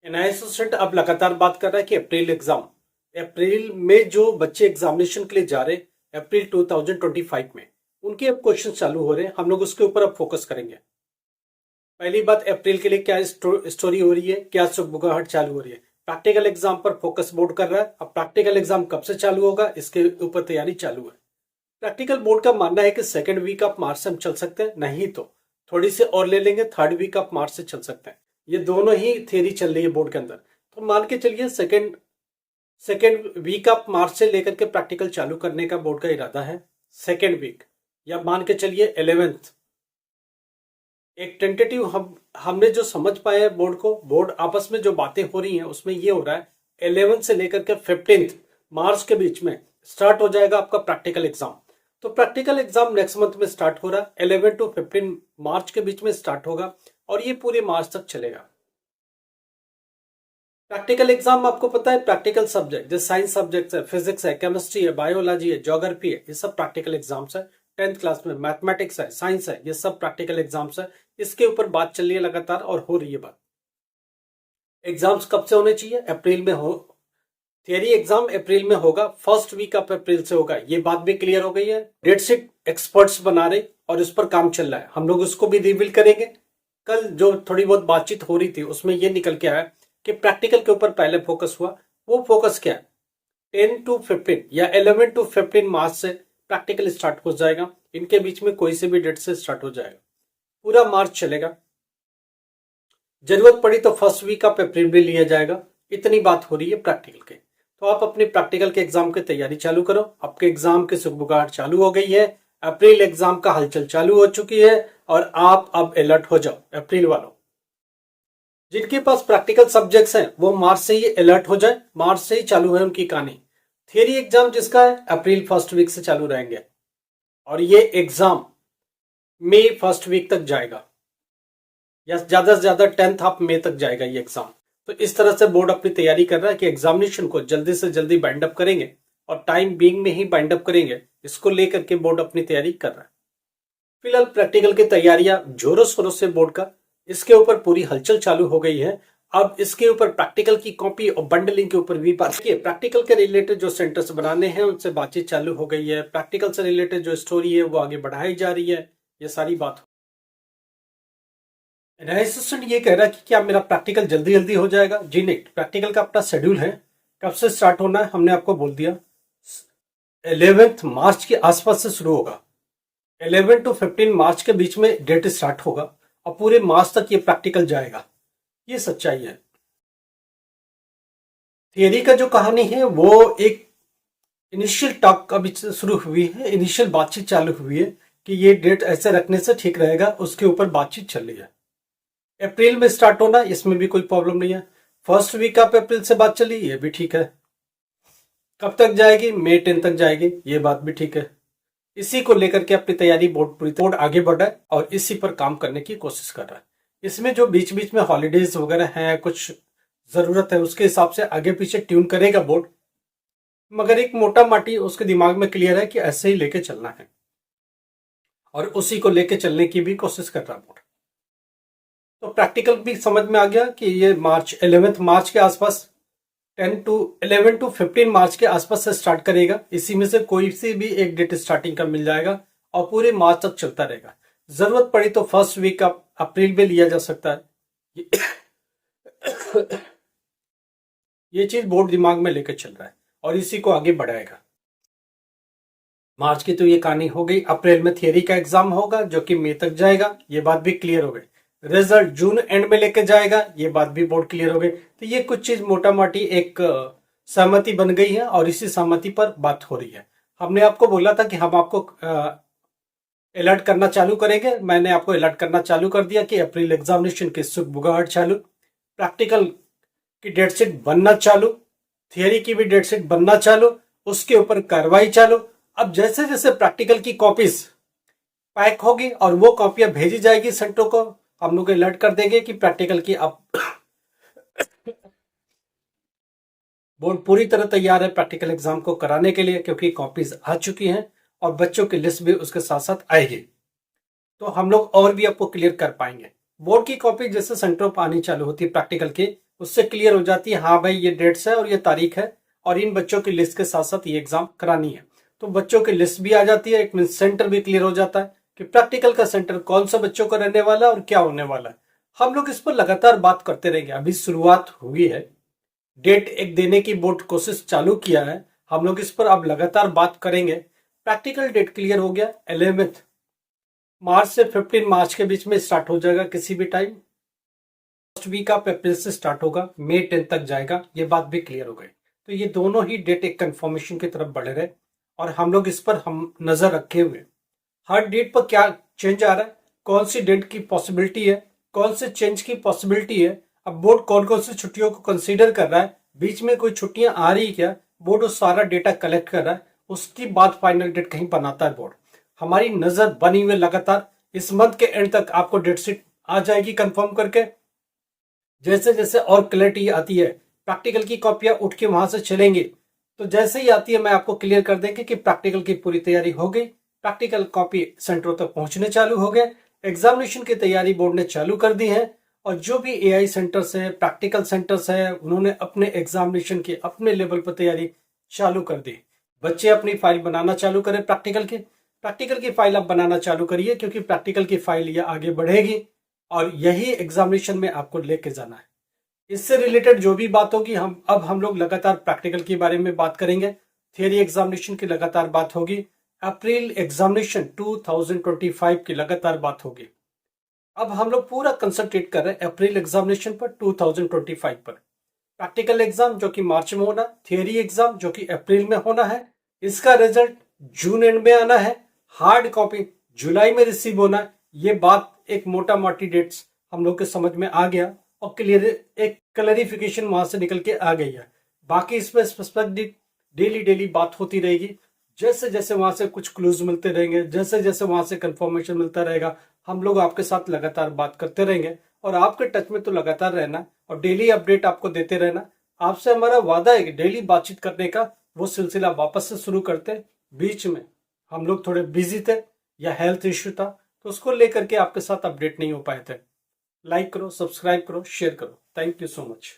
NIS student अब लगातार बात कर रहा है कि अप्रैल में जो बच्चे एग्जामिनेशन के लिए जा रहे हैं अप्रैल 2025 में उनके अब क्वेश्चन चालू हो रहे हैं। हम लोग उसके ऊपर अब फोकस करेंगे। पहली बात, अप्रैल के लिए क्या स्टोरी हो रही है, क्या सुगबुगाहट चालू हो रही है। प्रैक्टिकल एग्जाम पर फोकस बोर्ड कर रहा है। अब प्रैक्टिकल एग्जाम कब से चालू होगा इसके ऊपर तैयारी चालू है। प्रैक्टिकल बोर्ड का मानना है कि सेकेंड वीक ऑफ मार्च से हम चल सकते हैं, नहीं तो थोड़ी सी और ले लेंगे, थर्ड वीक ऑफ मार्च से चल सकते हैं। ये दोनों ही थियरी चल रही है बोर्ड के अंदर। तो मान के चलिए सेकेंड वीक ऑफ मार्च से लेकर के प्रैक्टिकल चालू करने का बोर्ड का इरादा है। सेकेंड वीक या मान के चलिए 11th, एक टेंटेटिव हमने जो समझ पाए हैं बोर्ड आपस में जो बातें हो रही हैं उसमें ये हो रहा है 11 से लेकर के 15 मार्च के बीच में स्टार्ट हो जाएगा आपका प्रैक्टिकल एग्जाम। तो प्रैक्टिकल एग्जाम नेक्स्ट मंथ में स्टार्ट हो रहा है, 11 to 15 मार्च के बीच में स्टार्ट होगा और ये पूरे मार्च तक चलेगा। प्रैक्टिकल एग्जाम आपको पता है, प्रैक्टिकल सब्जेक्ट जैसे साइंस सब्जेक्ट्स है, फिजिक्स है, केमिस्ट्री है, बायोलॉजी है, ज्योग्राफी है, ये सब प्रैक्टिकल एग्जाम्स है। 10th क्लास में मैथमेटिक्स है, साइंस है, ये सब प्रैक्टिकल एग्जाम्स है। इसके ऊपर बात चल रही है लगातार और हो रही है बात। एग्जाम्स कब से होने चाहिए? अप्रैल में हो। थियरी एग्जाम अप्रैल में होगा, फर्स्ट वीक ऑफ अप्रैल से होगा, ये बात भी क्लियर हो गई है। डेट शीट एक्सपर्ट्स बना रहे और उस पर काम चल रहा है, हम लोग उसको भी रिवील करेंगे। कल जो थोड़ी बहुत बातचीत हो रही थी उसमें ये निकल के आया कि प्रैक्टिकल के ऊपर पहले फोकस हुआ। वो फोकस क्या है, 10 to 15 या 11 to 15 मार्च से प्रैक्टिकल स्टार्ट हो जाएगा। इनके बीच में कोई से भी डेट से स्टार्ट हो जाएगा, पूरा मार्च चलेगा। जरूरत पड़ी तो फर्स्ट वीक ऑफ अप्रैल भी लिया जाएगा। इतनी बात हो रही है प्रैक्टिकल के। तो आप अपने प्रैक्टिकल के एग्जाम की तैयारी चालू करो। आपके एग्जाम की सुगबुगाहट चालू हो गई है, अप्रैल एग्जाम का हलचल चालू हो चुकी है और आप अब अलर्ट हो जाओ। अप्रैल वालों, जिनके पास प्रैक्टिकल सब्जेक्ट्स हैं वो मार्च से ही अलर्ट हो जाए, मार्च से ही चालू है उनकी कहानी। थियरी एग्जाम जिसका है अप्रैल फर्स्ट वीक से चालू रहेंगे और ये एग्जाम मई फर्स्ट वीक तक जाएगा या ज्यादा से ज्यादा 10th ऑफ मई तक जाएगा ये एग्जाम। तो इस तरह से बोर्ड अपनी तैयारी कर रहा है कि एग्जामिनेशन को जल्दी से जल्दी बाइंड अप करेंगे और टाइम बीइंग में ही बाइंड अप करेंगे। इसको लेकर के बोर्ड अपनी तैयारी कर रहा है। फिलहाल प्रैक्टिकल की तैयारियां जोरों शोरों से बोर्ड का, इसके ऊपर पूरी हलचल चालू हो गई है। अब इसके ऊपर प्रैक्टिकल की कॉपी और बंडलिंग के ऊपर भी बात की। प्रैक्टिकल के रिलेटेड जो सेंटर्स बनाने हैं उनसे बातचीत चालू हो गई है। प्रैक्टिकल से रिलेटेड जो स्टोरी है वो आगे बढ़ाई जा रही है। ये सारी बात असिस्टेंट ये कह रहा है कि क्या मेरा प्रैक्टिकल जल्दी जल्दी हो जाएगा? जी नहीं, प्रैक्टिकल का अपना शेड्यूल है, कब से स्टार्ट होना है हमने आपको बोल दिया। 11 मार्च के आसपास से शुरू होगा, 11 to 15 मार्च के बीच में डेट स्टार्ट होगा और पूरे मार्च तक ये प्रैक्टिकल जाएगा। ये सच्चाई है। थियरी का जो कहानी है वो एक इनिशियल टॉक अभी शुरू हुई है, इनिशियल बातचीत चालू हुई है कि ये डेट ऐसे रखने से ठीक रहेगा, उसके ऊपर बातचीत चल रही है। अप्रैल में स्टार्ट होना इसमें भी कोई प्रॉब्लम नहीं है। फर्स्ट वीक ऑफ अप्रैल से बात चली, ये भी ठीक है। कब तक जाएगी? मई 10 तक जाएगी, ये बात भी ठीक है। इसी को लेकर के अपनी तैयारी बोर्ड आगे बढ़ा है और इसी पर काम करने की कोशिश कर रहा है। इसमें जो बीच बीच में हॉलीडेज वगैरह हैं, कुछ जरूरत है, उसके हिसाब से आगे पीछे ट्यून करेगा बोर्ड, मगर एक मोटा माटी उसके दिमाग में क्लियर है कि ऐसे ही लेके चलना है और उसी को लेके चलने की भी कोशिश कर रहा है बोर्ड। तो प्रैक्टिकल भी समझ में आ गया कि ये 11 मार्च के आसपास 11 to 15 मार्च के आसपास से स्टार्ट करेगा। इसी में से कोई सी भी एक डेट स्टार्टिंग का मिल जाएगा और पूरे मार्च तक चलता रहेगा। जरूरत पड़ी तो फर्स्ट वीक ऑफ अप्रैल में लिया जा सकता है। ये चीज बोर्ड दिमाग में लेकर चल रहा है और इसी को आगे बढ़ाएगा। मार्च की तो ये कहानी हो गई। अप्रैल में थियरी का एग्जाम होगा जो कि मई तक जाएगा, ये बात भी क्लियर हो गई। रिजल्ट जून एंड में लेके जाएगा, ये बात भी बोर्ड क्लियर हो गई। तो ये कुछ चीज मोटा मोटी एक सहमति बन गई है और इसी सहमति पर बात हो रही है। हमने आपको बोला था कि हम आपको अलर्ट करना चालू करेंगे, मैंने आपको अलर्ट करना चालू कर दिया कि अप्रैल एग्जामिनेशन की सुगबुगाहट चालू, प्रैक्टिकल की डेट शीट बनना चालू, थियरी की भी डेट शीट बनना चालू, उसके ऊपर कार्रवाई चालू। अब जैसे जैसे प्रैक्टिकल की कॉपीज पैक होगी और वो कॉपियां भेजी जाएगी सेंटरों को, हम लोग अलर्ट कर देंगे कि प्रैक्टिकल की अब बोर्ड पूरी तरह तैयार है प्रैक्टिकल एग्जाम को कराने के लिए, क्योंकि कॉपीज आ चुकी हैं और बच्चों की लिस्ट भी उसके साथ साथ आएगी। तो हम लोग और भी आपको क्लियर कर पाएंगे। बोर्ड की कॉपी जैसे सेंटरों पर आनी चालू होती है प्रैक्टिकल की, उससे क्लियर हो जाती है हाँ भाई ये डेट्स है और ये तारीख है और इन बच्चों की लिस्ट के साथ साथ ये एग्जाम करानी है। तो बच्चों की लिस्ट भी आ जाती है, एक मीन सेंटर भी क्लियर हो जाता है कि प्रैक्टिकल का सेंटर कौन सा बच्चों का रहने वाला है और क्या होने वाला है। हम लोग इस पर लगातार बात करते रहेंगे। अभी शुरुआत हुई है, डेट एक देने की बोर्ड कोशिश चालू किया है, हम लोग इस पर अब लगातार बात करेंगे। प्रैक्टिकल डेट क्लियर हो गया, 11 मार्च से 15 मार्च के बीच में स्टार्ट हो जाएगा किसी भी time. First week of April से स्टार्ट होगा, मई 10 तक जाएगा, ये बात भी क्लियर हो गई। तो ये दोनों ही डेट एक कंफर्मेशन की तरफ बढ़ रहे और हम लोग इस पर हम नजर रखे हुए हर डेट पर क्या चेंज आ रहा है, कौन सी डेट की पॉसिबिलिटी है, कौन से चेंज की पॉसिबिलिटी है। अब बोर्ड कौन कौन सी छुट्टियों को कंसीडर कर रहा है, बीच में कोई छुट्टियां आ रही क्या, बोर्ड उस सारा डेटा कलेक्ट कर रहा है, उसकी बाद फाइनल डेट कहीं बनाता है बोर्ड। हमारी नजर बनी हुई लगातार, इस मंथ के एंड तक आपको डेट शीट आ जाएगी कंफर्म करके। जैसे जैसे और क्लैरिटी आती है, प्रैक्टिकल की कॉपियां उठ के वहां से चलेंगे, तो जैसे ही आती है मैं आपको क्लियर कर देंगे कि प्रैक्टिकल की पूरी तैयारी हो गई, प्रैक्टिकल कॉपी सेंटरों तक पहुंचने चालू हो गए, एग्जामिनेशन की तैयारी बोर्ड ने चालू कर दी है। और जो भी एआई सेंटर्स है, प्रैक्टिकल सेंटर्स है, उन्होंने अपने एग्जामिनेशन की अपने लेवल पर तैयारी चालू कर दी। बच्चे अपनी फाइल बनाना चालू करें, प्रैक्टिकल की फाइल आप बनाना चालू करिए, क्योंकि प्रैक्टिकल की फाइल ये आगे बढ़ेगी और यही एग्जामिनेशन में आपको लेके जाना है। इससे रिलेटेड जो भी बात होगी हम लोग लगातार प्रैक्टिकल के बारे में बात करेंगे, थियरी एग्जामिनेशन की लगातार बात होगी, अप्रैल एग्जामिनेशन 2025 की लगातार बात होगी। अब हम लोग पूरा कंसंट्रेट कर रहे हैं अप्रैल एग्जामिनेशन पर, 2025 पर। प्रैक्टिकल एग्जाम जो कि मार्च में होना, थियरी एग्जाम जो कि अप्रैल में होना है, इसका रिजल्ट जून एंड में आना है, हार्ड कॉपी जुलाई में रिसीव होना है। ये बात एक मोटा मोटी डेट्स हम लोग के समझ में आ गया और क्लियर एक क्लैरिफिकेशन वहां से निकल के आ गई है। बाकी इसमें स्पेसिफिक डेली डेली बात होती रहेगी, जैसे जैसे वहां से कुछ क्लूज मिलते रहेंगे, जैसे जैसे वहां से कंफर्मेशन मिलता रहेगा, हम लोग आपके साथ लगातार बात करते रहेंगे और आपके टच में तो लगातार रहना और डेली अपडेट आपको देते रहना। आपसे हमारा वादा है कि डेली बातचीत करने का वो सिलसिला वापस से शुरू करते। बीच में हम लोग थोड़े बिजी थे या हेल्थ इश्यू था, तो उसको लेकर के आपके साथ अपडेट नहीं हो पाए थे। लाइक करो, सब्सक्राइब करो, शेयर करो। Thank you so much.